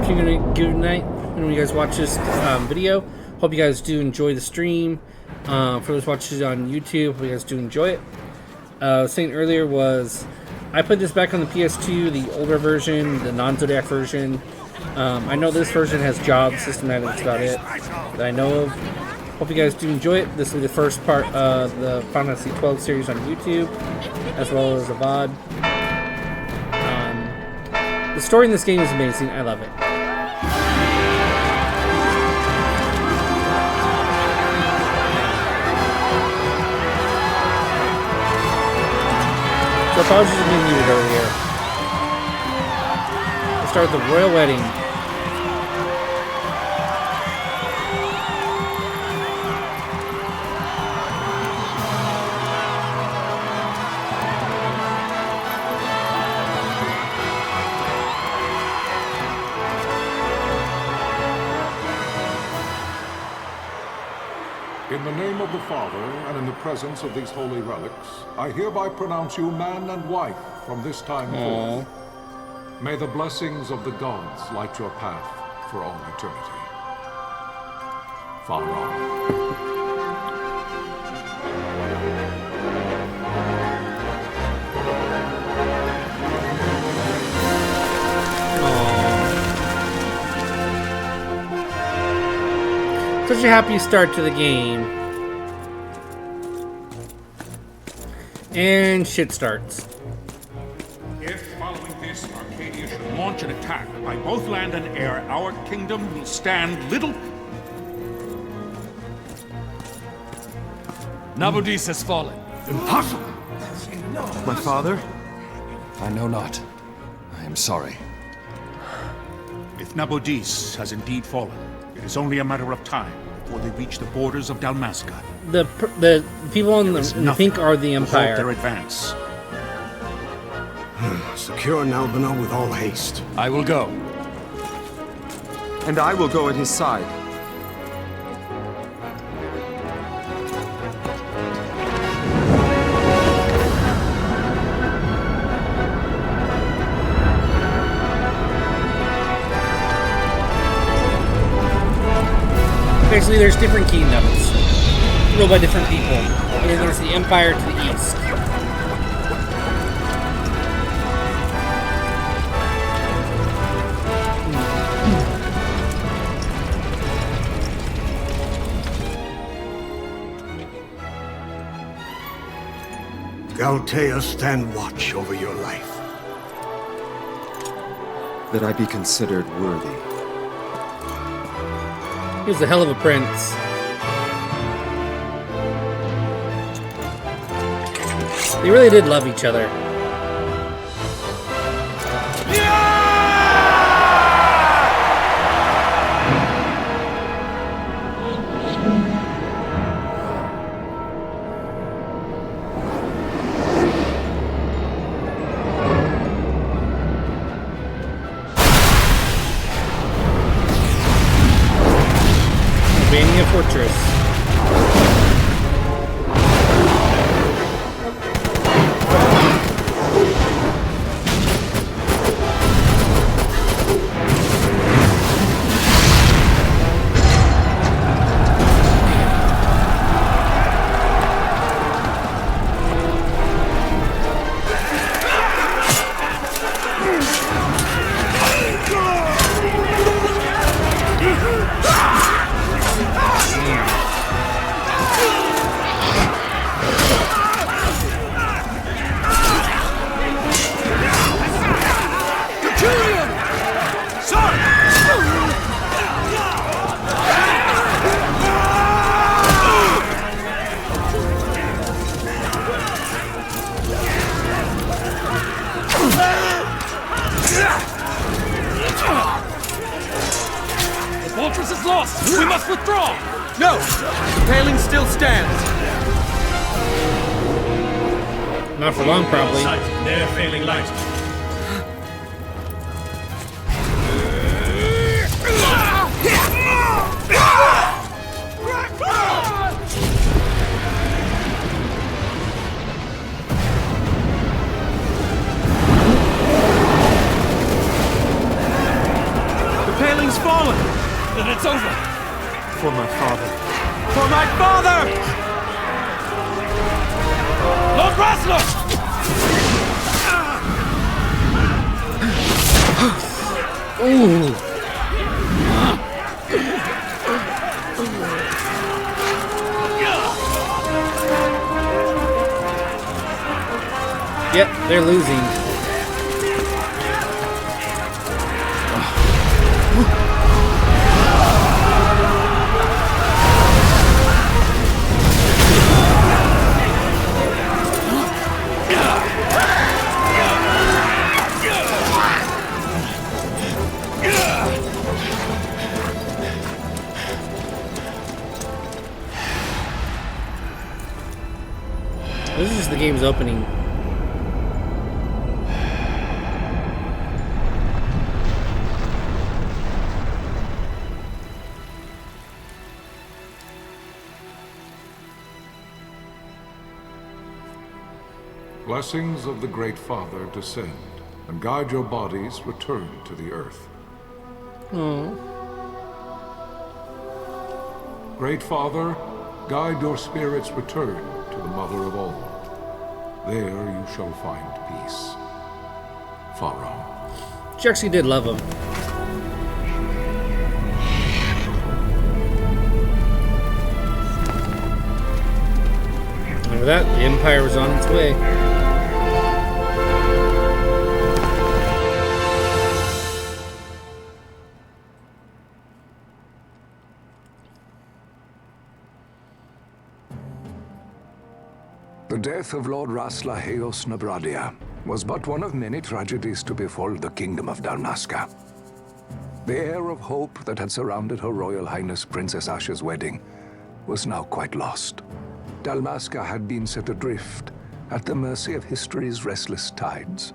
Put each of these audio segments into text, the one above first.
afternoon, good night when you guys watch this video. Hope you guys do enjoy the stream. For those watching on YouTube, hope you guys do enjoy it. I was saying earlier was I put this back on the PS2, the older version, the non-Zodiac version. I know this version has job systematic, that's about it that I know of. Hope you guys do enjoy it. This will be the first part of the Final Fantasy XII series on YouTube, as well as a VOD. The story in this game is amazing. I love it. So apologies for being muted earlier. We'll start with the royal wedding. In the name of the Father, and in the presence of these holy relics, I hereby pronounce you man and wife from this time forth. May the blessings of the gods light your path for all eternity. Far on. Such a happy start to the game. And shit starts. If, following this, Arcadia should launch an attack by both land and air, our kingdom will stand little... Nabudis has fallen. Impossible! My father? I know not. I am sorry. If Nabudis has indeed fallen, it is only a matter of time before they reach the borders of Dalmasca. The people in the pink are the Empire. Their advance. Secure Nalbina with all haste. I will go. And I will go at his side. Basically, there's different kingdoms ruled by different people. And then there's the Empire to the east. Galtea, stand watch over your life. That I be considered worthy. He was a hell of a prince. They really did love each other. Albania Fortress. The fortress is lost! We must withdraw! No! The paling still stands! Not for long, probably. Their failing light. For my father. For my father! Lord Rasler! Ooh. Yep, they're losing. This is just the game's opening. Blessings of the Great Father descend, and guide your bodies return to the earth. Great Father, guide your spirits return to the Mother of all. There you shall find peace. Pharaoh. She actually did love him. Look at that, the Empire was on its way. The death of Lord Rasla Heos Nabradia was but one of many tragedies to befall the Kingdom of Dalmasca. The air of hope that had surrounded Her Royal Highness Princess Asha's wedding was now quite lost. Dalmasca had been set adrift at the mercy of history's restless tides.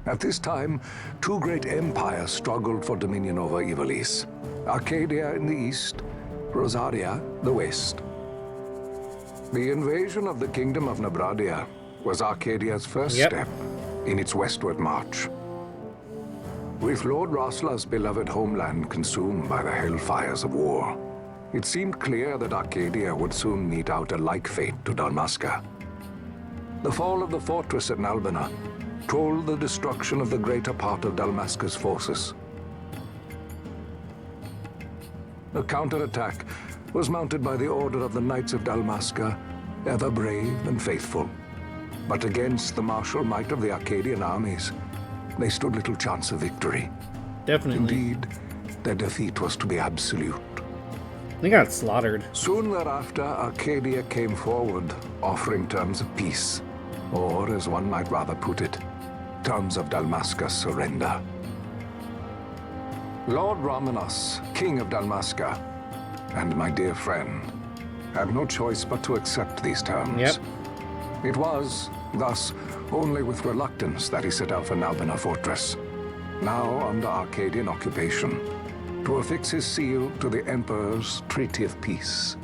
At this time, two great empires struggled for dominion over Ivalice. Arcadia in the east, Rosaria the west. The invasion of the Kingdom of Nabradia was Arcadia's first step in its westward march. With Lord Rasla's beloved homeland consumed by the hellfires of war, it seemed clear that Arcadia would soon mete out a like fate to Dalmasca. The fall of the fortress at Nalbina told the destruction of the greater part of Dalmasca's forces. The counterattack was mounted by the order of the Knights of Dalmasca, ever brave and faithful. But against the martial might of the Arcadian armies, they stood little chance of victory. Definitely. Indeed, their defeat was to be absolute. They got slaughtered. Soon thereafter, Arcadia came forward, offering terms of peace, or, as one might rather put it, terms of Dalmasca's surrender. Lord Ramenos, King of Dalmasca, and my dear friend, had no choice but to accept these terms. Yep. It was, thus, only with reluctance that he set out for Nalbina Fortress, now under Arcadian occupation, to affix his seal to the Emperor's Treaty of Peace.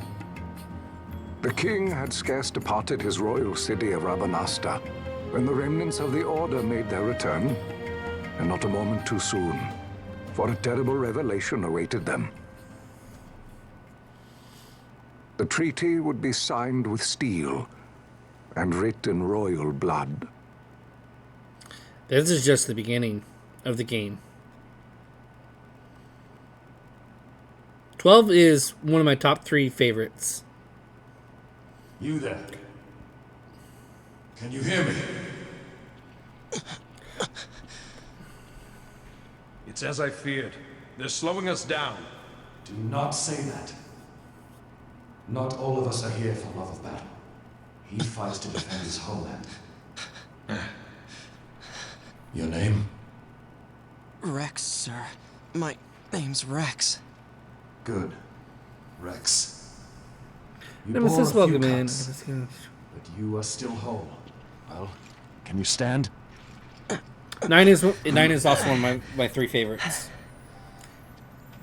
The king had scarce departed his royal city of Rabanasta when the remnants of the Order made their return, and not a moment too soon, for a terrible revelation awaited them. The treaty would be signed with steel and writ in royal blood. This is just the beginning of the game. 12 is one of my top 3 favorites. You there? Can you hear me? It's as I feared. They're slowing us down. Do not say that. Not all of us are here for love of battle. He fights to defend his homeland. Your name? Rex, sir. My name's Rex. Good. Rex. You Nemesis, bore a few welcome in. cuts, but you are still whole. Well, can you stand? 9 is also one of my 3 favorites.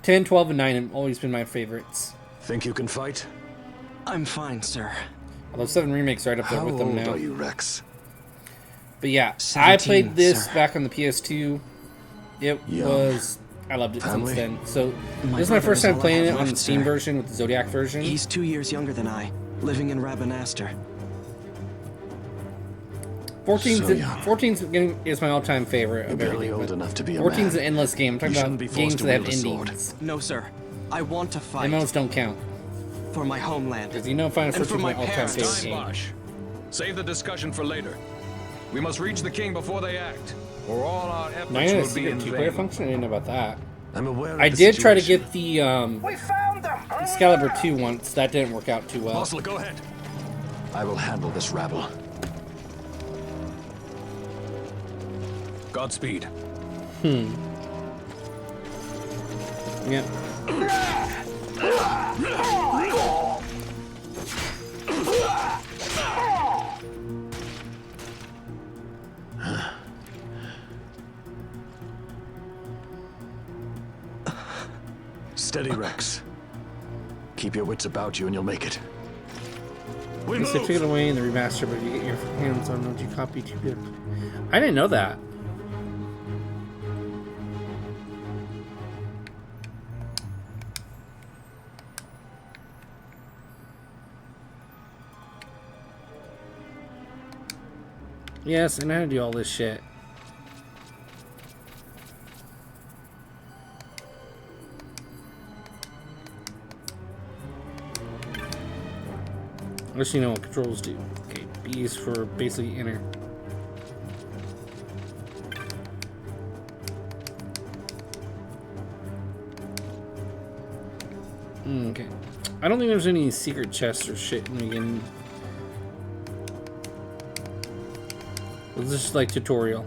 10, 12, and 9 have always been my favorites. Think you can fight? I'm fine, sir. Although 7 Remake's right up there with them now. How old are you, Rex? But yeah, 17, I played this sir. back on the PS2. It Young. was I loved it Family? since then. So My this is my brother first is time all I playing have it on the left, Steam sir. version with the Zodiac version. He's 2 years younger than I, living in Rabanastre. 14's is my all-time favorite. You're Of barely everything, old but enough to be a 14's man. an endless game. I'm talking You shouldn't about be forced games to that have wield a sword. endings. No, sir. I want to fight MMOs don't count. for my homeland. Because you know Final And Fantasy for is my my all-time parents. favorite Time, game. Bosch. Save the discussion for later. We must reach the king before they act, or all our efforts Now, I know a will be secret in two-player vain. function. I didn't know about that. I'm aware of I the did try to situation. get the Excalibur 2 once. That didn't work out too well. Mossel, go ahead. I will handle this rabble. Godspeed. Yeah. Steady, Rex. Keep your wits about you and you'll make it. They took it away in the remaster, but you get your hands on OG copy too good. I didn't know that. Yes, and I had to do all this shit. Unless you know what controls do. Okay, B is for basically enter. Okay. I don't think there's any secret chests or shit in the beginning. This is just like tutorial.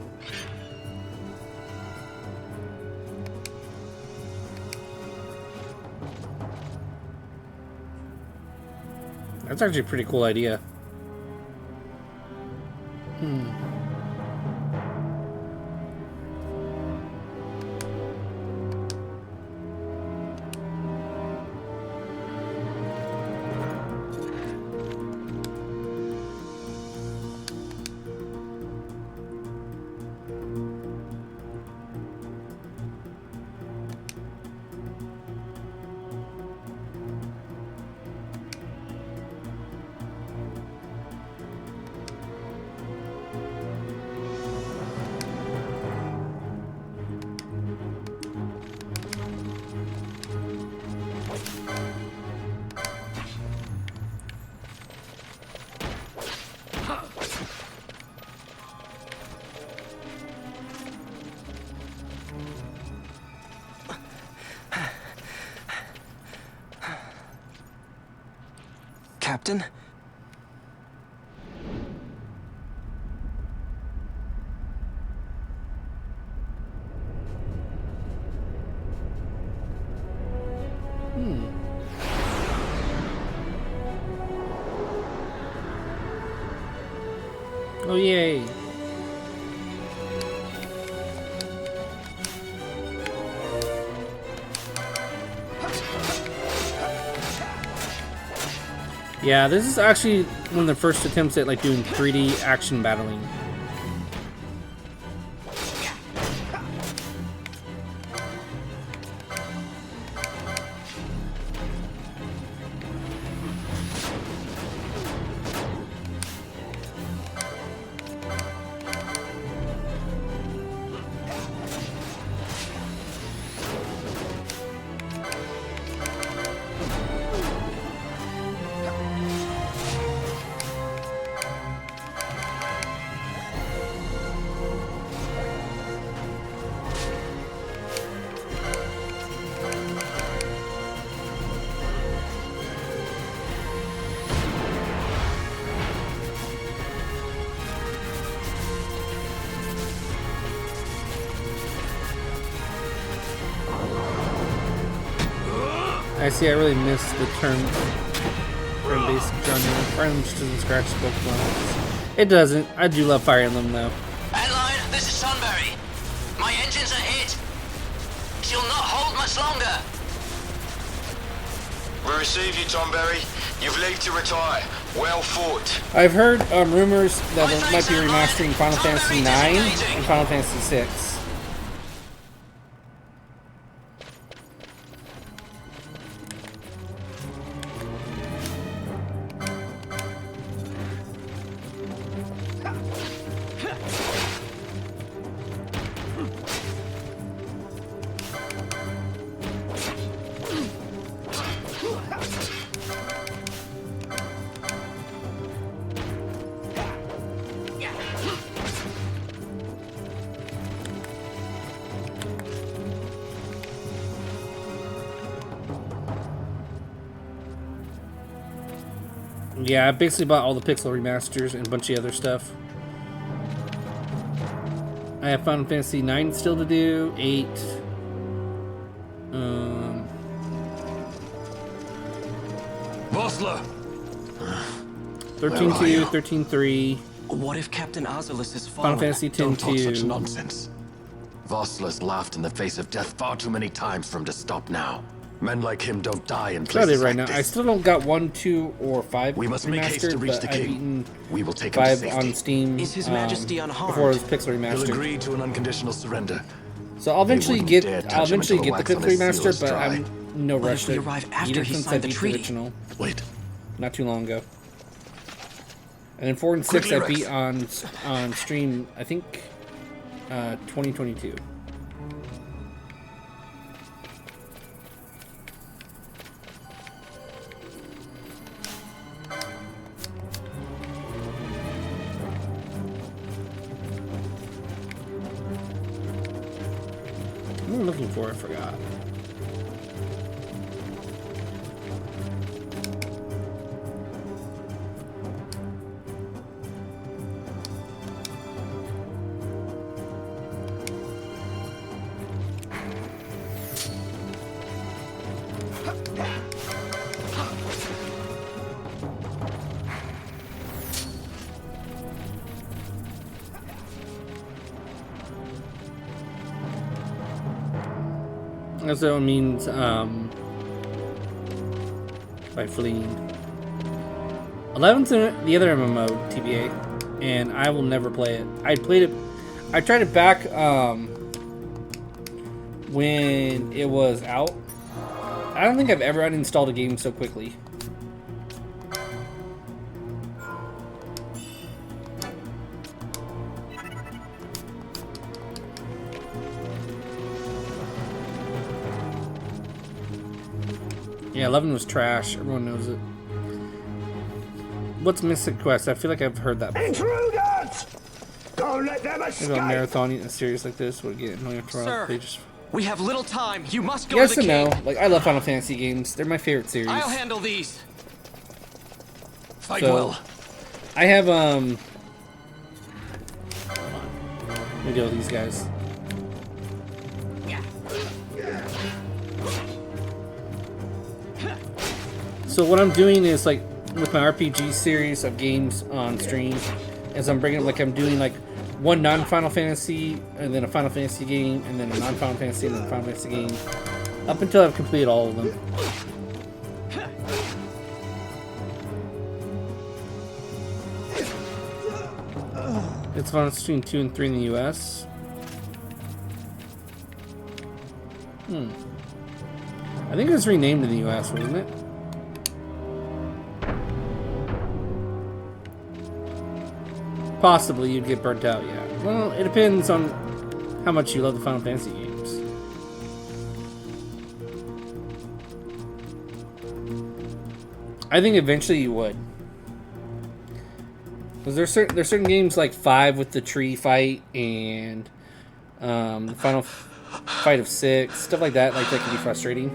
That's actually a pretty cool idea. Captain? Oh, yay. Yeah, this is actually one of the first attempts at like doing 3D action battling. I see, I really missed the turn-based genre. Fire Emblem just doesn't scratch the Pokemon. It doesn't. I do love Fire Emblem, though. Adeline, this is Sunbury. My engines are hit. She'll not hold much longer. We receive you, Tomberry. You've leave to retire. Well fought. I've heard rumors that they might be remastering Final Fantasy IX and Final Fantasy VI. Yeah, I basically bought all the Pixel remasters and a bunch of other stuff. I have Final Fantasy IX still to do, 8. 13-2, 13-3. What if Captain Ozolus is Final fallen? Fantasy Don't talk such 10-2. nonsense. Vossler's laughed in the face of death far too many times for him to stop now. Men like him don't die in That's about it places right like now. this. I still don't got 1, 2, or 5 We must make haste to remastered, reach but the I've king. beaten We will take him to 5 safety. on Steam. Is His Majesty unharmed? Before it was Pixel He'll remastered. agree to an unconditional surrender. So I'll eventually wouldn't get dare touch him the until the Pixel wax on his seal remaster, is but dry. I'm no What rush if we to arrive eat after it he since I signed the beat the treaty? original Wait. not too long ago. And then 4 and 6 Quickly, I Rex. beat on stream, I think 2022. What am I looking for? I forgot. That's what it means by fleeing. 11's in the other MMO, TBA, and I will never play it. I tried it back when it was out. I don't think I've ever uninstalled a game so quickly. Yeah, 11 was trash. Everyone knows it. What's Mystic Quest? I feel like I've heard that before. Intruders! Don't let them escape! Maybe a marathon a series like this would get annoying after a while. Sir, They just... we have little time. You must go Yes to the and king. no. Like, I love Final Fantasy games. They're my favorite series. I'll handle these. Fight So, well. I have, hold on. Let me deal with these guys. So what I'm doing is, like, with my RPG series of games on stream, is I'm bringing, like, I'm doing, like, one non-Final Fantasy, and then a Final Fantasy game, and then a non-Final Fantasy, and then a Final Fantasy game, up until I've completed all of them. It's Final Fantasy 2 and 3 in the US. I think it was renamed in the US, wasn't it? Possibly you'd get burnt out, yeah. Well, it depends on how much you love the Final Fantasy games. I think eventually you would. Because there's certain games like 5 with the tree fight and the final fight of 6, stuff like that can be frustrating.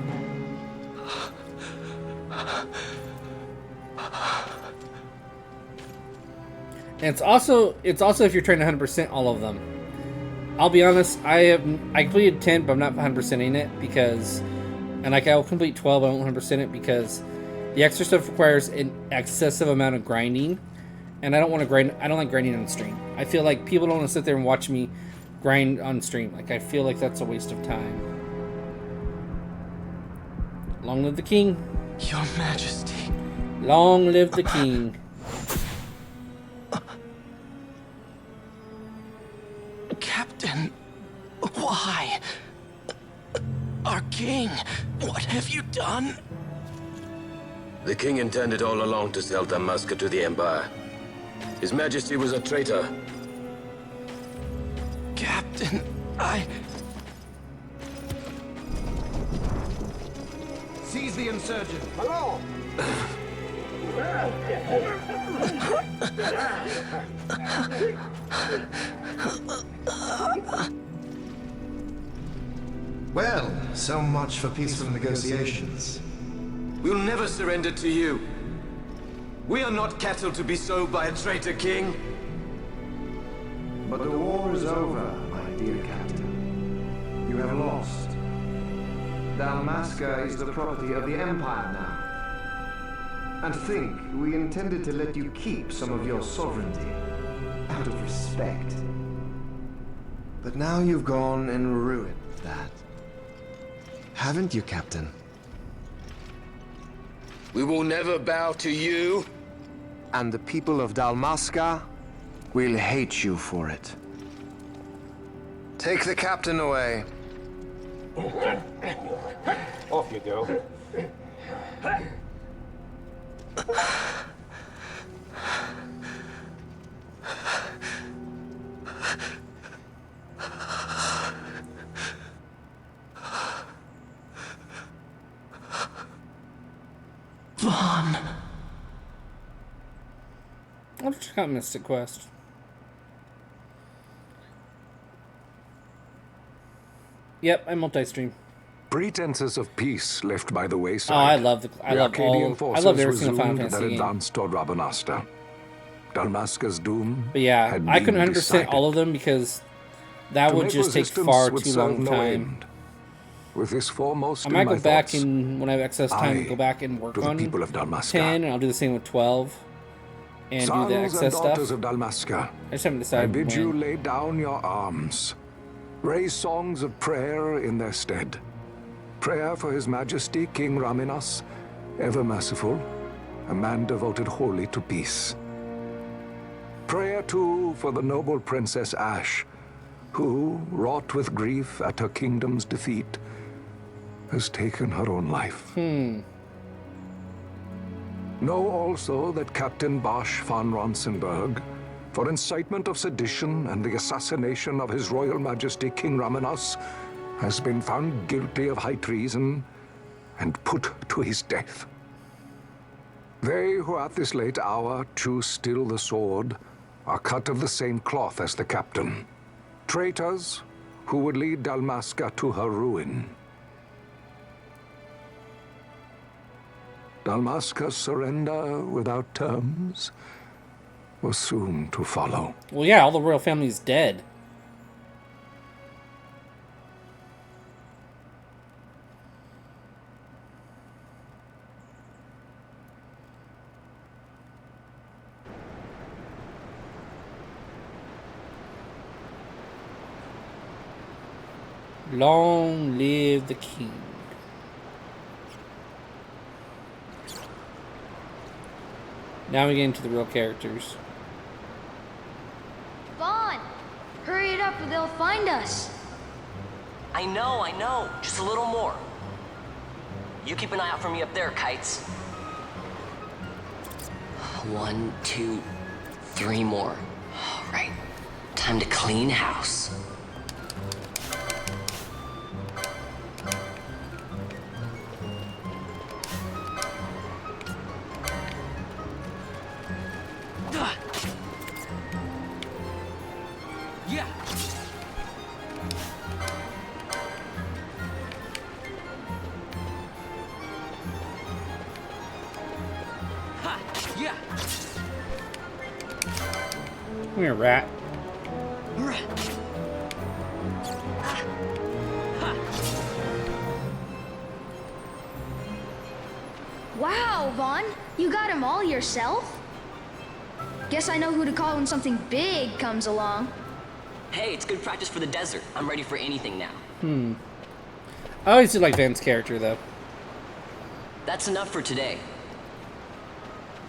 And it's also if you're trying to 100% all of them. I'll be honest, I completed 10, but I'm not 100%ing it because, and like I'll complete 12, I won't 100% it because the extra stuff requires an excessive amount of grinding, and I don't want to grind. I don't like grinding on stream. I feel like people don't want to sit there and watch me grind on stream. Like I feel like that's a waste of time. Long live the king. Your Majesty. Long live the king. Captain, why? Our king, what have you done? The king intended all along to sell Damascus to the Empire. His Majesty was a traitor. Captain, Seize the insurgent! Hello! Well, so much for peaceful negotiations. We'll never surrender to you. We are not cattle to be sold by a traitor king. But the war is over, my dear captain. You have lost. Dalmasca is the property of the Empire now. And to think, we intended to let you keep some of your sovereignty, out of respect. But now you've gone and ruined that. Haven't you, Captain? We will never bow to you. And the people of Dalmasca will hate you for it. Take the captain away. Off you go. Vaughn. I'll check out Mystic Quest. Yep, I multi-stream. Pretenses of peace left by the wayside. Oh, I love Arcadian I forces love every single Final resumed Fantasy their game. advance toward Rabanasta. Dalmasca's doom. But yeah, had I couldn't been 100% decided. all of them because that To would make just take resistance far would too serve long no time. end. With this foremost I in might my go back thoughts, and when I have excess time, I, go back and work to the on people of Dalmasca. 10, and I'll do the same with 12, and do Sons the and excess daughters stuff. of Dalmasca, I just haven't I decided bid when. you lay down your arms. Raise songs of prayer in their stead. Prayer for His Majesty King Raminas, ever merciful, a man devoted wholly to peace. Prayer, too, for the noble Princess Ash, who, wrought with grief at her kingdom's defeat, has taken her own life. Know also that Captain Bosch von Ronsenberg, for incitement of sedition and the assassination of His Royal Majesty King Raminas, has been found guilty of high treason and put to his death. They who at this late hour choose still the sword are cut of the same cloth as the captain. Traitors who would lead Dalmasca to her ruin. Dalmasca's surrender without terms was soon to follow. Well, yeah, all the royal family's dead. Long live the king. Now we get into the real characters. Vaughn! Hurry it up or they'll find us. I know. Just a little more. You keep an eye out for me up there, Kites. 1, 2, 3 more. All right. Time to clean house. Yeah. Ha! Yeah. Come here, rat. Wow, Vaughn! You got him all yourself? Guess I know who to call when something big comes along. Hey, it's good practice for the desert. I'm ready for anything now. I always did like Van's character, though. That's enough for today.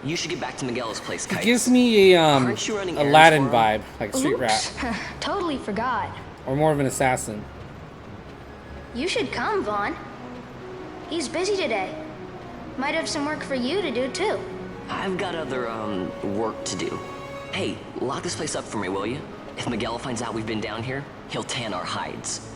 You should get back to Miguel's place, He Kites. gives me a Aren't you running errands Aladdin for him? vibe, like Street Rat, Totally forgot. or more of an assassin. You should come, Vaughn. He's busy today. Might have some work for you to do, too. I've got other, work to do. Hey, lock this place up for me, will you? If Miguel finds out we've been down here, he'll tan our hides.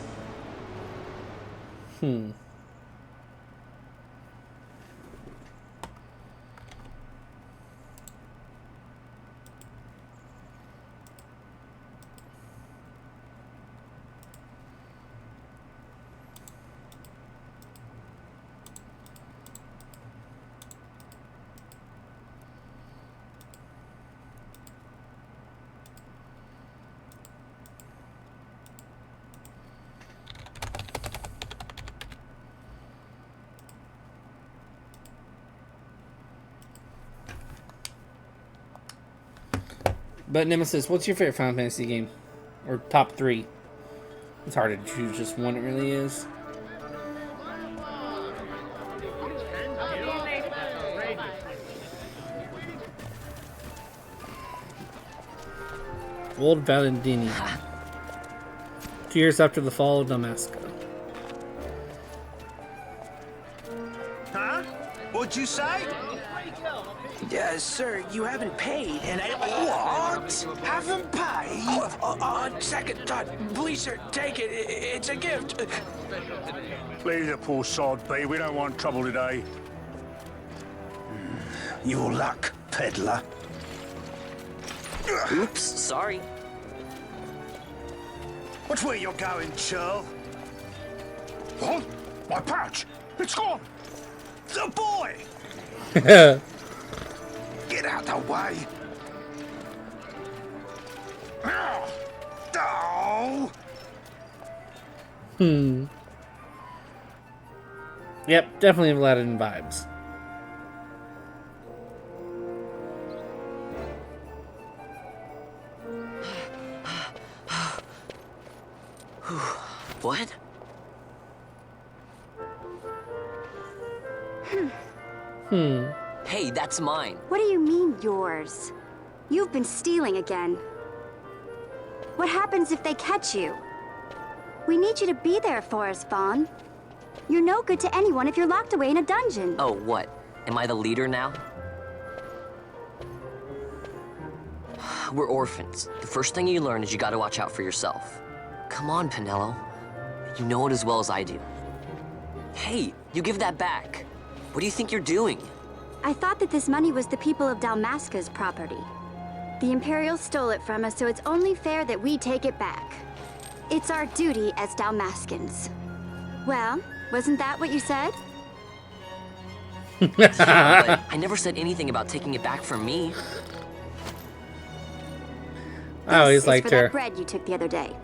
But Nemesis, what's your favorite Final Fantasy game? Or top 3? It's hard to choose just one, it really is. Old Valentini. 2 years after the fall of Damascus. Huh? What'd you say? Yeah, sir, you haven't paid, and I... What? Haven't paid? On second thought, please, sir, take it. It's a gift. Leave the poor sod be. We don't want trouble today. Your luck, peddler. Oops, sorry. Which way you're going, Churl? What? My pouch! It's gone! The boy! Get out the way! Oh! Yep, definitely Aladdin vibes. What? Hey, that's mine. What do you mean, yours? You've been stealing again. What happens if they catch you? We need you to be there for us, Vaughn. You're no good to anyone if you're locked away in a dungeon. Oh, what? Am I the leader now? We're orphans. The first thing you learn is you gotta watch out for yourself. Come on, Pinello. You know it as well as I do. Hey, you give that back. What do you think you're doing? I thought that this money was the people of Dalmasca's property. The Imperials stole it from us, so it's only fair that we take it back. It's our duty as Dalmascans. Well, wasn't that what you said? Yeah, but I never said anything about taking it back from me. I always liked for her. that bread you took the other day.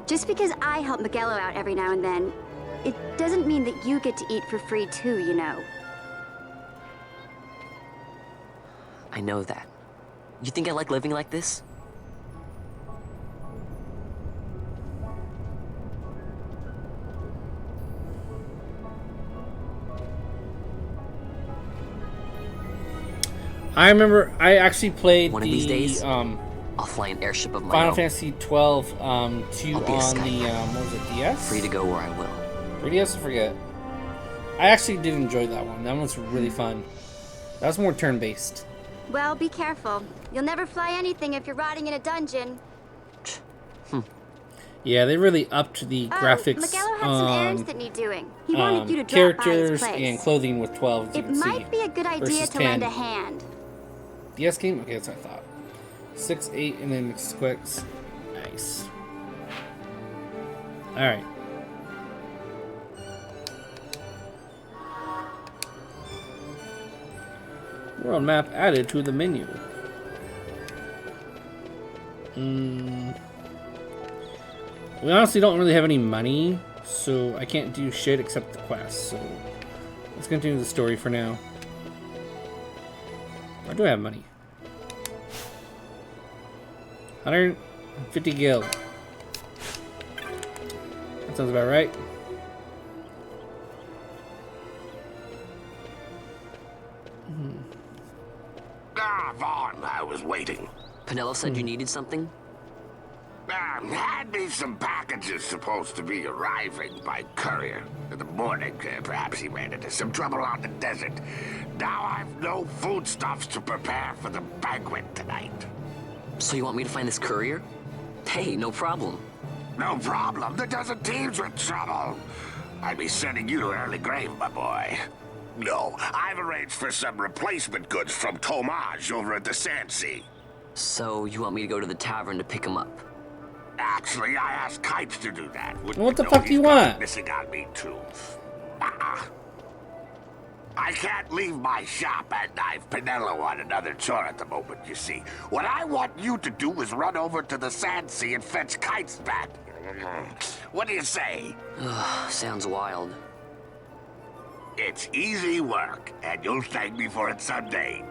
Just because I help Miguelo out every now and then, it doesn't mean that you get to eat for free too, you know. I know that. You think I like living like this? I remember I actually played One of these days, I'll fly an airship of my Final own. Fantasy 12 2 I'll on be a the skypilot. what was it, DS? Free to go where I will. 3DS, I forget. I actually did enjoy that one. That one was really fun. That was more turn-based. Well, be careful. You'll never fly anything if you're rotting in a dungeon. Yeah, they really upped the graphics Miguelo had some errands that need doing. He wanted you to drop characters by his place. and clothing with 12. As you It can might see, be a good idea versus to 10. lend a hand. DS game? Okay, that's what I thought. 6, 8, and then Squix. Nice. Alright. World map added to the menu. We honestly don't really have any money, so I can't do shit except the quest. So let's continue the story for now. Or do I have money? 150 gil. That sounds about right. Ah, Vaughn, I was waiting. Pinello said you needed something? Had me some packages supposed to be arriving by courier. In the morning, perhaps he ran into some trouble on the desert. Now I've no foodstuffs to prepare for the banquet tonight. So you want me to find this courier? Hey, no problem. No problem. The desert teems with trouble. I'd be sending you to early grave, my boy. No, I've arranged for some replacement goods from Tomage over at the Sandsea. So you want me to go to the tavern to pick him up? Actually, I asked Kites to do that. What the fuck do you want? Missing on me too. I can't leave my shop and I've Pinello on another chore at the moment, you see. What I want you to do is run over to the Sandsea and fetch Kites back. What do you say? Sounds wild. It's easy work, and you'll thank me for it someday.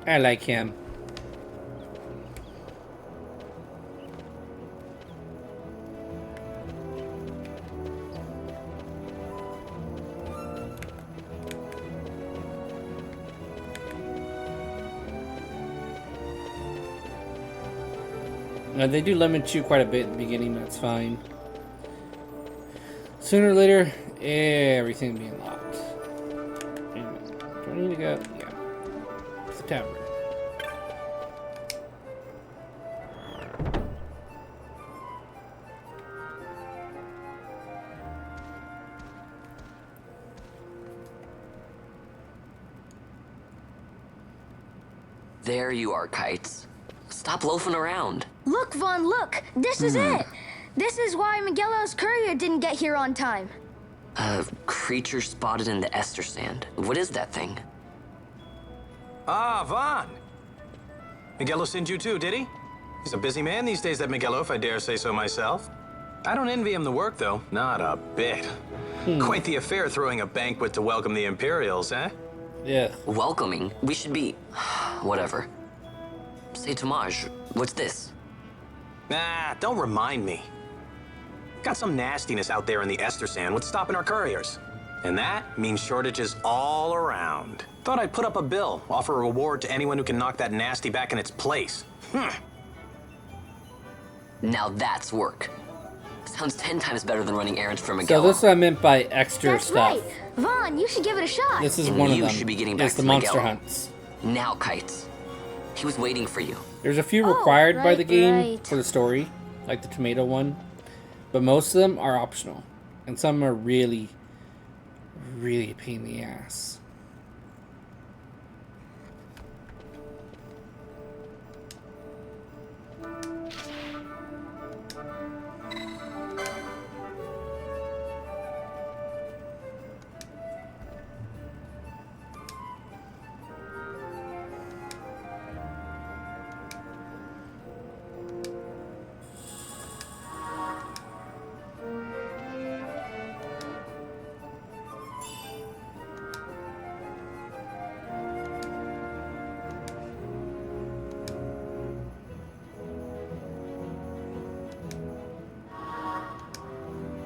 I like him. They do limit you quite a bit in the beginning, but that's fine. Sooner or later, everything will be unlocked. Anyway, do I need to go? Yeah. It's the tavern. There you are, Kites. Stop loafing around. Look, Vaughn, look! This is it! This is why Miguelo's courier didn't get here on time. A creature spotted in the Ester Sand. What is that thing? Ah, Vaughn. Miguelo sent you too, did he? He's a busy man these days, that Miguelo, if I dare say so myself. I don't envy him the work, though. Not a bit. Quite the affair throwing a banquet to welcome the Imperials, eh? Yeah. Welcoming? We should be... whatever. Say, Tomaj, what's this? Nah, don't remind me. Got some nastiness out there in the Ester Sand. What's stopping our couriers? And that means shortages all around. Thought I'd put up a bill, offer a reward to anyone who can knock that nasty back in its place. Now that's work. Sounds 10 times better than running errands for Miguel. So this is what I meant by extra That's stuff. right. Vaughn, you should give it a shot. This is And one of you them. should be getting back It's to the monster Miguel. hunts. Now, Kites. He was waiting for you. There's a few required by right, the game right. for the story, like the tomato one, but most of them are optional, and some are really, really a pain in the ass.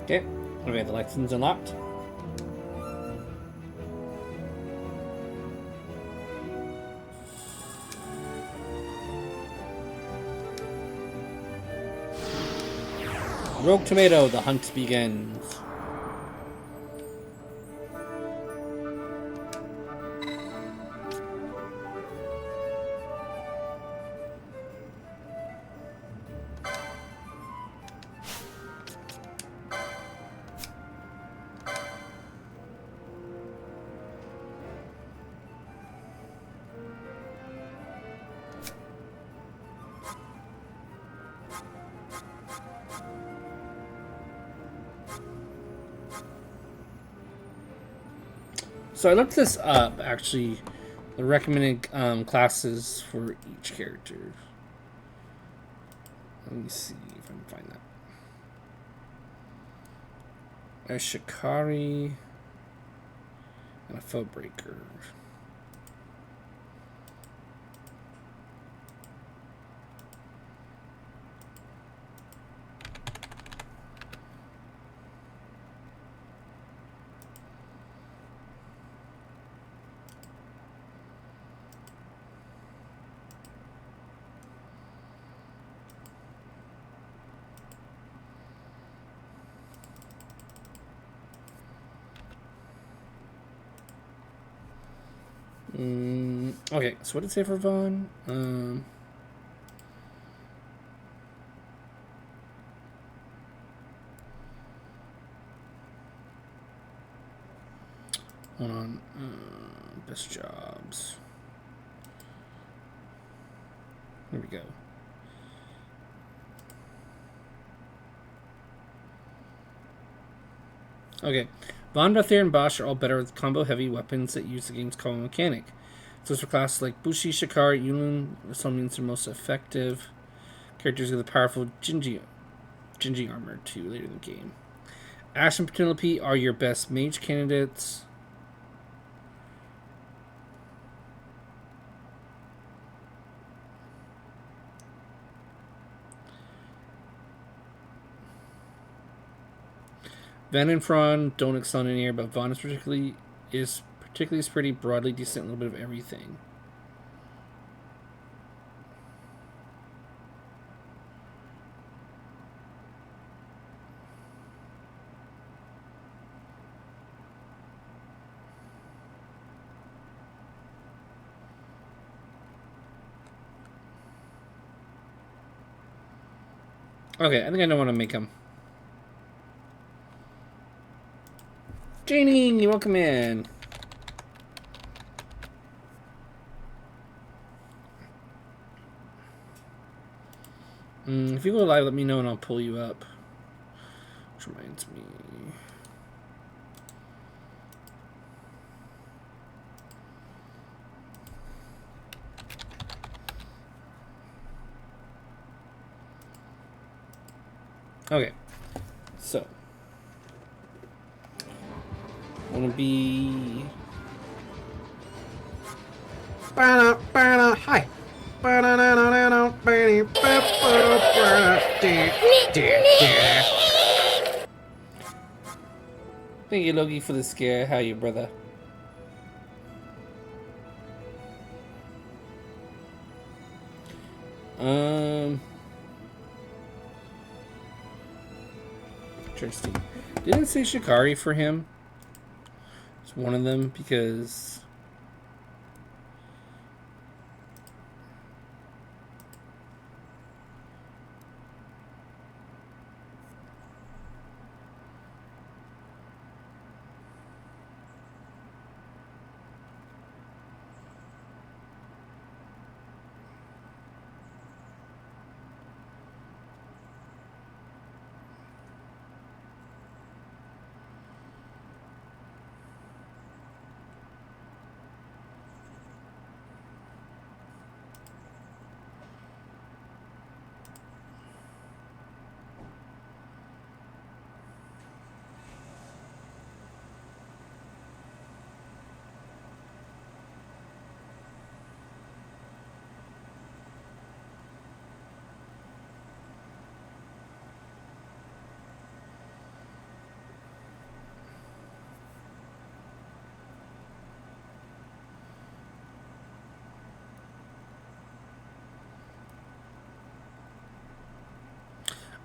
Okay, we have the license unlocked. Rogue Tomato, the hunt begins. So I looked this up, actually, the recommended classes for each character. Let me see if I can find that. There's Shikari and a Foe Breaker. Okay, so what did it say for Vaughn? Hold on. Best jobs. Here we go. Okay. Vaughn, Bathier, and Bosch are all better with combo-heavy weapons that use the game's combo mechanic. So for classes like Bushi, Shikari, Yulin, some means they're most effective. Characters with a powerful Jinji armor too later in the game. Ash and Penelope are your best mage candidates. Van and Fron don't excel in here, but Vaughn is particularly pretty broadly decent, a little bit of everything. Okay, I think I know what to make him. Janie, welcome in. If you go live, let me know and I'll pull you up. Which reminds me. Okay, so wanna be hi. Thank you, Loki, for the scare. How you, brother? Interesting. Didn't say Shikari for him. It's one of them because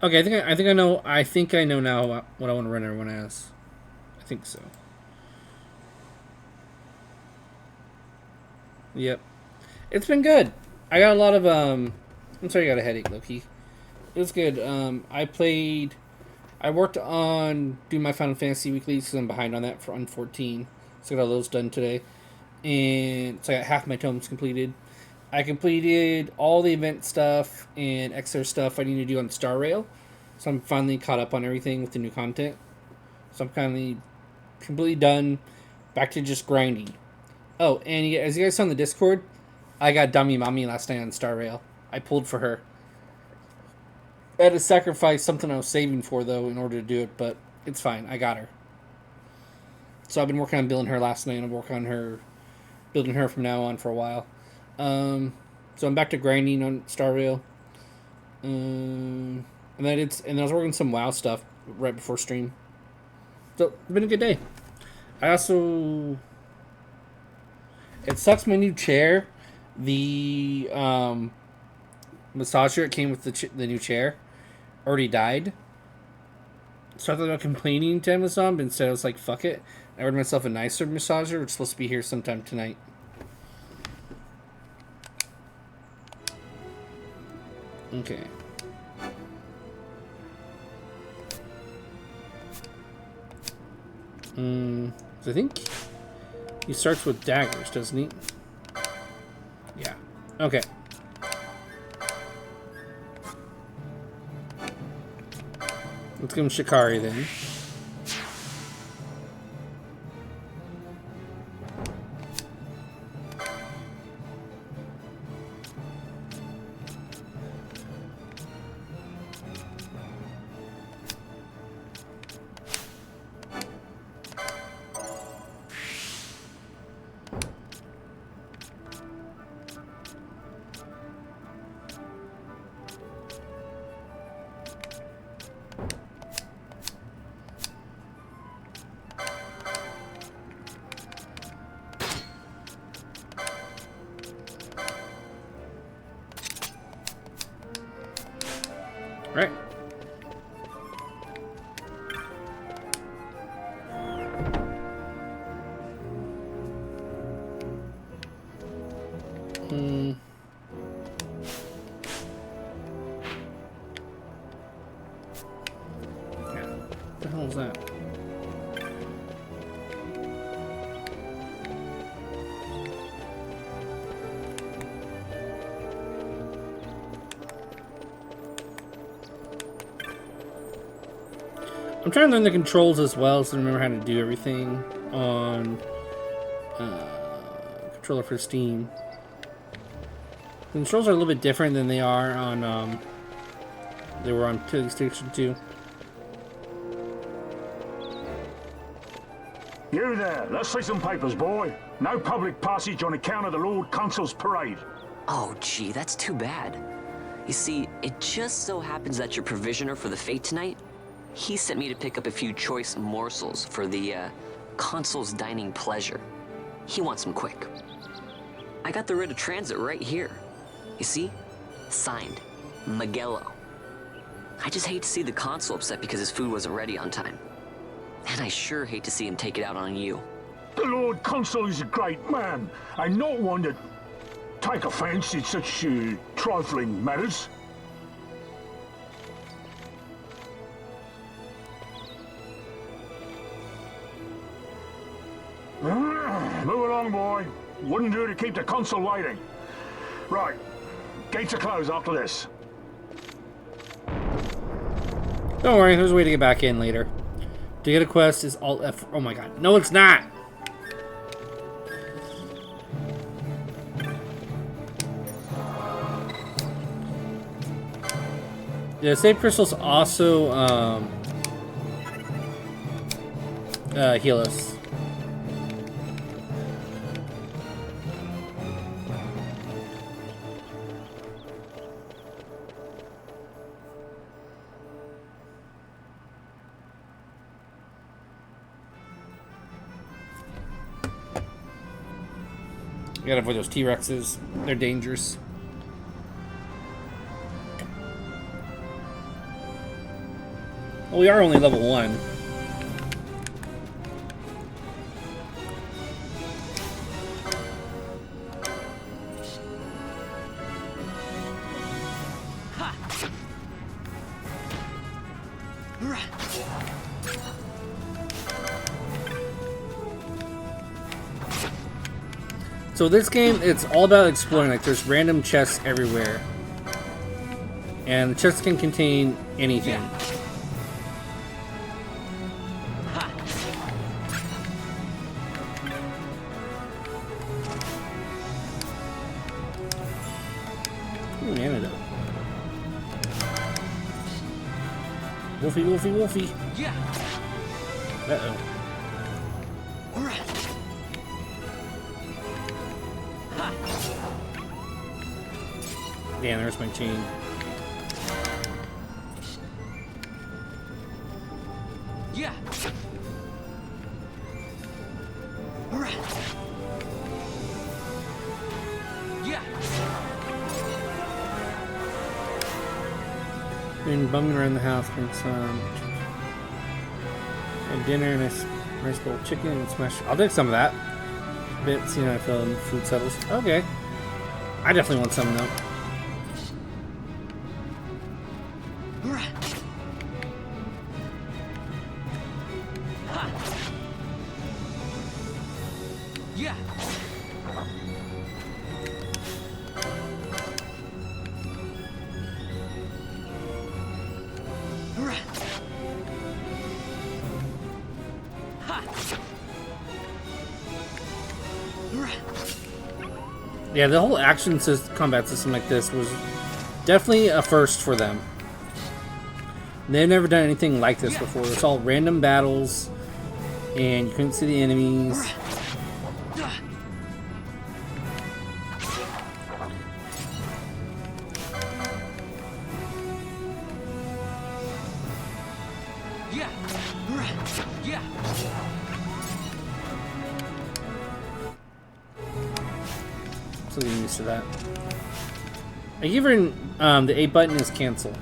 okay, I think I know now what I want to run everyone as. I think so. Yep. It's been good. I got a lot of I'm sorry I got a headache, Loki. It was good. I worked on doing my Final Fantasy weeklies because I'm behind on that on 14. So I got all those done today. And so I got half my tomes completed. I completed all the event stuff and extra stuff I need to do on Star Rail. So I'm finally caught up on everything with the new content. So I'm completely done. Back to just grinding. Oh, and as you guys saw on the Discord, I got Dummy Mommy last night on Star Rail. I pulled for her. I had to sacrifice something I was saving for, though, in order to do it, but it's fine. I got her. So I've been working on building her last night, and I'm working on her, building her from now on for a while. So I'm back to grinding on Star Rail. And then I was working some WoW stuff right before stream. So it's been a good day. I also, it sucks my new chair. The massager it came with the new chair already died. So I thought about complaining to Amazon, but instead I was like, fuck it. I ordered myself a nicer massager, which is supposed to be here sometime tonight. Okay. So I think he starts with daggers, doesn't he? Yeah. Okay. Let's give him Shikari then. Right. I'm trying to learn the controls as well, so I remember how to do everything on controller for Steam. The controls are a little bit different than they are on they were on PlayStation 2. You there, let's see some papers, boy. No public passage on account of the Lord Consul's parade. Oh, gee, that's too bad. You see, it just so happens that your provisioner for the fete tonight, he sent me to pick up a few choice morsels for the Consul's dining pleasure. He wants them quick. I got the writ of transit right here. You see? Signed, Magello. I just hate to see the Consul upset because his food wasn't ready on time. And I sure hate to see him take it out on you. The Lord Consul is a great man, and not one to take offense in such trifling matters. Move along, boy. Wouldn't do to keep the Consul waiting. Right. Gates are closed after this. Don't worry, there's a way to get back in later. To get a quest is Alt F. Oh my god. No, it's not! Yeah, save crystals also heal us. You gotta avoid those T-Rexes. They're dangerous. Well, we are only level 1. So this game, it's all about exploring. Like, there's random chests everywhere. And the chests can contain anything. Ooh, an antidote. Wolfie, Wolfie, Wolfie. Yeah. Uh-oh. Damn, there's my chain. Yeah. Yeah. Been bumming around the house, getting some and dinner and a nice bowl of chicken and smash. I'll take some of that. Bit, seeing how I feel and food settles. Okay. I definitely want some though. Yeah. Yeah, the whole action combat system like this was definitely a first for them. They've never done anything like this before. It's all random battles, and you couldn't see the enemies. Yeah. Yeah. So getting used to that. I give her the A button is cancel.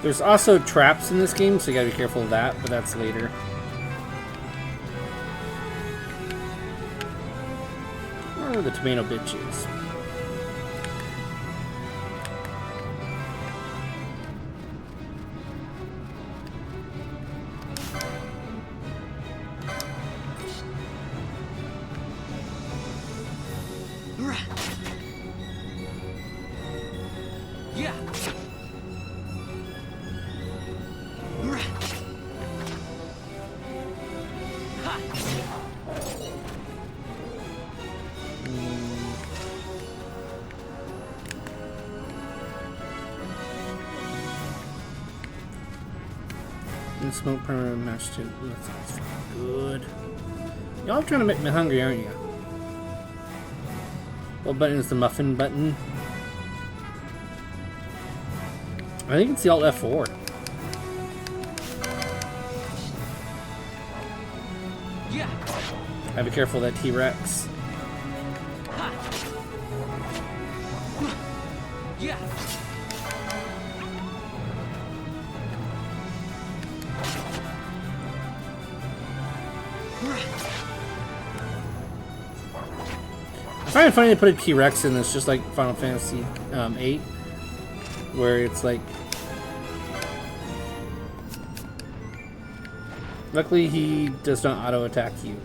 There's also traps in this game, so you gotta be careful of that, but that's later. are the tomato bitches? Yeah. And smoke permanent match too. Ooh, that sounds good. Y'all trying to make me hungry, aren't you? What button is the muffin button? I think it's the Alt F4. Yeah. Gotta be careful of that T-Rex. Yeah. I find it funny they put a T-Rex in this, just like Final Fantasy VIII, where it's like... Luckily, he does not auto-attack you.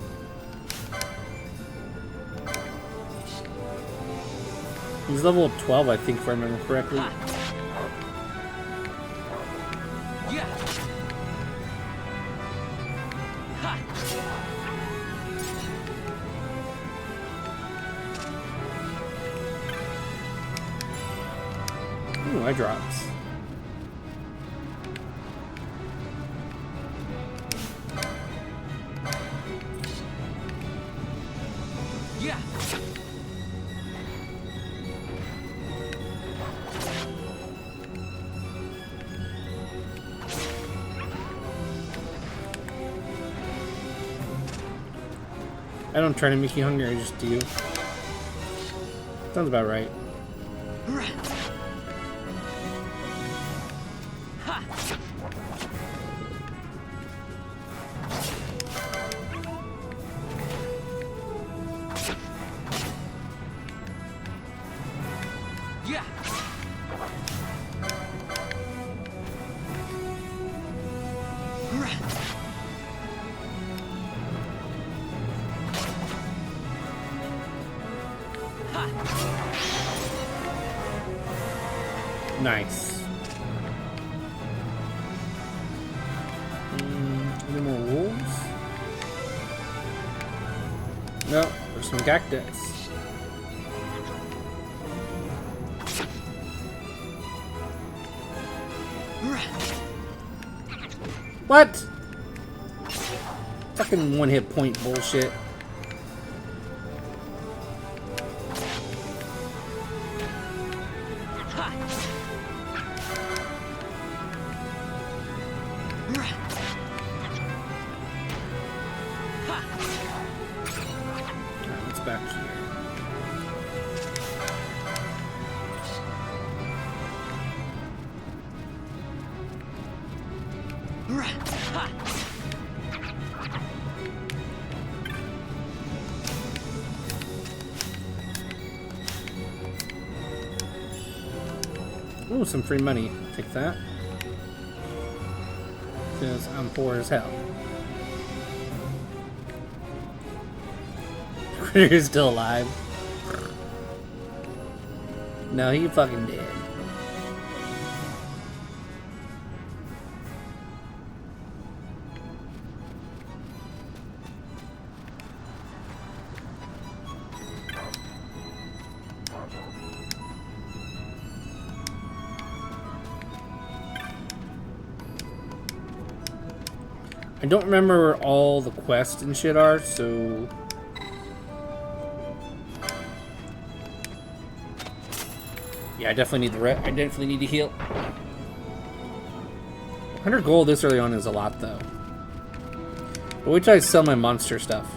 He's level 12, I think, if I remember correctly. Ooh, eye drops. Yeah. I don't try to make you hungry, I just do. Sounds about right. Yeah. Nice. Any more wolves? No, there's some cactus. What? Fucking one hit point bullshit. Alright, what's back here? Ooh, some free money. Take that. Because I'm poor as hell. Critter's still alive. No, he fucking dead. I don't remember where all the quests and shit are, so... Yeah, I definitely need to heal. 100 gold this early on is a lot, though. But wait till I sell my monster stuff.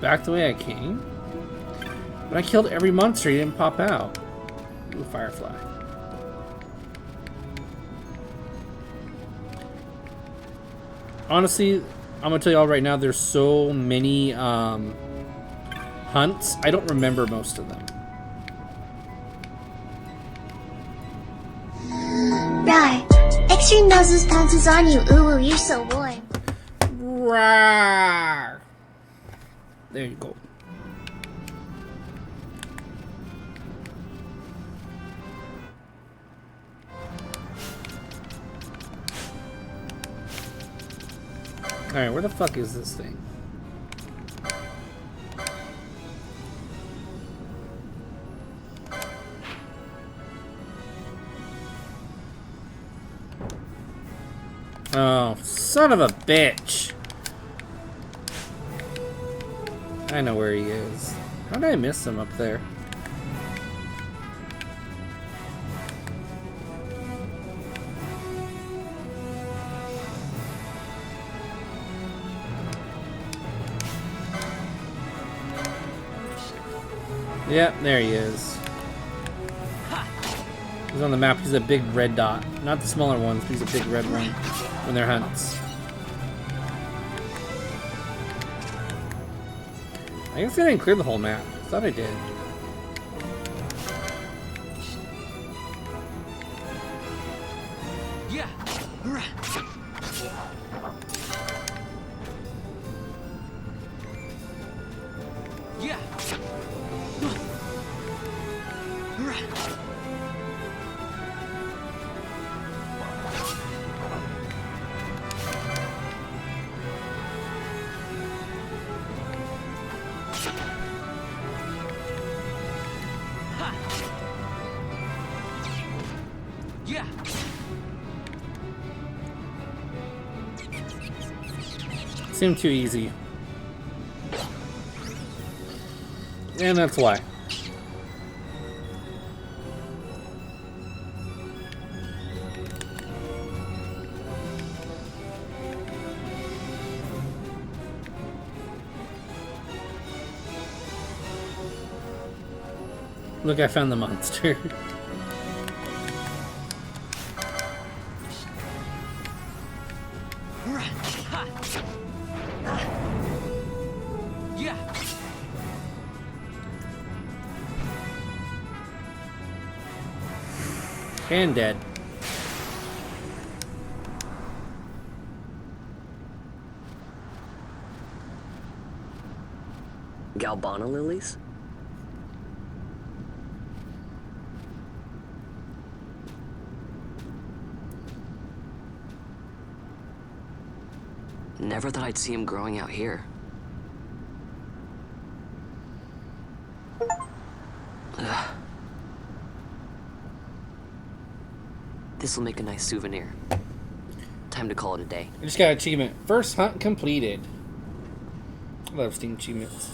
back the way I came? When I killed every monster, he didn't pop out. Ooh, Firefly. Honestly, I'm gonna tell y'all right now, there's so many hunts. I don't remember most of them. Right. Extreme noses pounces on you. Ooh, you're so warm. Rawr. There you go. Alright, where the fuck is this thing? Oh, son of a bitch. I know where he is. How did I miss him up there? Yep, there he is. He's on the map. He's a big red dot. Not the smaller ones, but he's a big red one when they're hunts. I guess I didn't clear the whole map. I thought I did. Yeah. Yeah. Yeah. Seemed too easy. And that's why. Look, I found the monster. Yeah. And dead. Galbana lilies? Never thought I'd see him growing out here. This'll make a nice souvenir. Time to call it a day. I just got an achievement. First hunt completed. I love Steam achievements.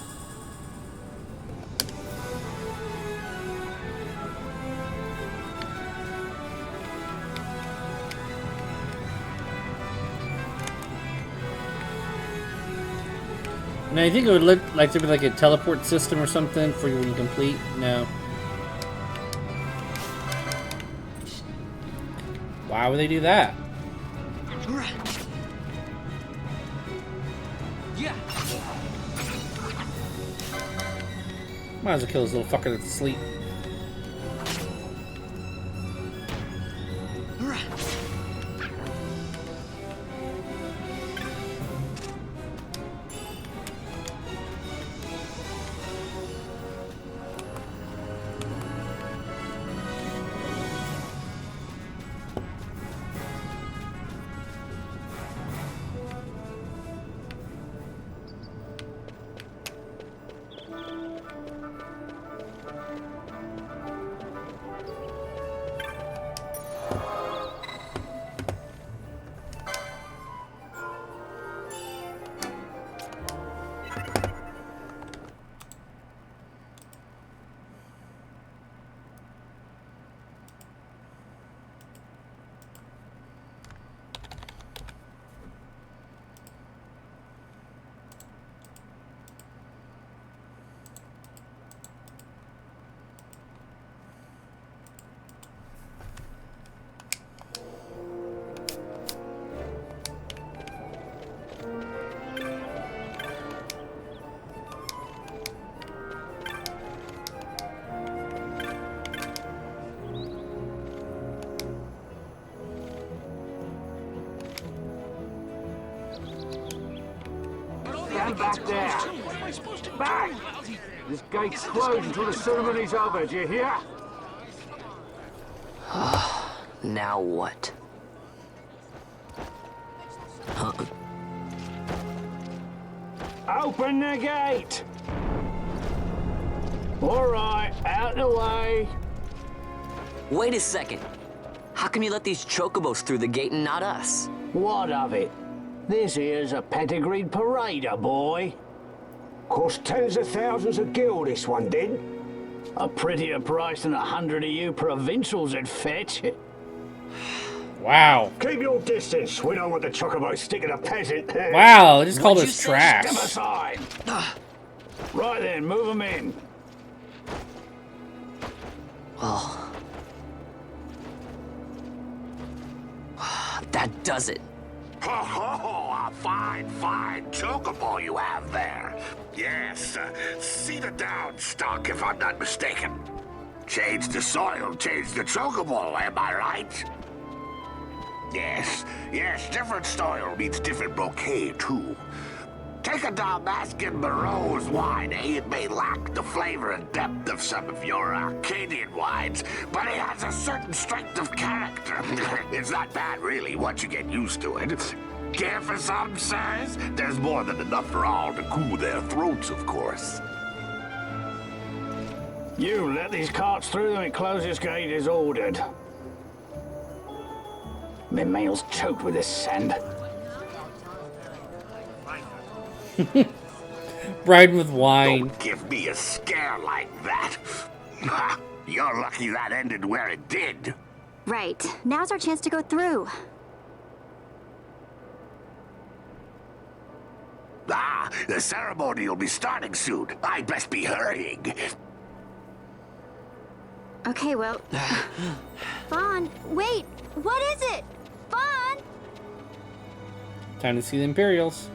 Now, I think it would look like there'd be like a teleport system or something for you when you complete. No. Why would they do that? Yeah. Might as well kill this little fucker that's asleep. Stand back there. Back! This gate's closed until the ceremony's over, do you hear? Now what? Huh? Open the gate! Alright, out the way. Wait a second. How come you let these chocobos through the gate and not us? What of it? This here's a pedigreed parader, boy. Cost tens of thousands of gil, this one did. A prettier price than 100 of you provincials would fetch. Wow. Keep your distance. We don't want the chocobos sticking a peasant. Wow, they just called us trash. Step aside. Right then, move them in. Well... that does it. Ho ho ho! A fine chocobo you have there. Yes, cedar down stock if I'm not mistaken. Change the soil, change the chocobo, am I right? Yes, different soil means different bouquet too. Take a Dalmascan Moreau's wine, eh? It may lack the flavor and depth of some of your Arcadian wines, but it has a certain strength of character. It's not bad, really, once you get used to it. Care for some, sirs? There's more than enough for all to cool their throats, of course. You let these carts through and close this gate as ordered. My mail's choked with this sand. Bride with wine. Don't give me a scare like that. You're lucky that ended where it did. Right. Now's our chance to go through. The ceremony will be starting soon. I'd best be hurrying. Okay, well... Vaughn, wait! What is it? Vaughn! Time to see the Imperials.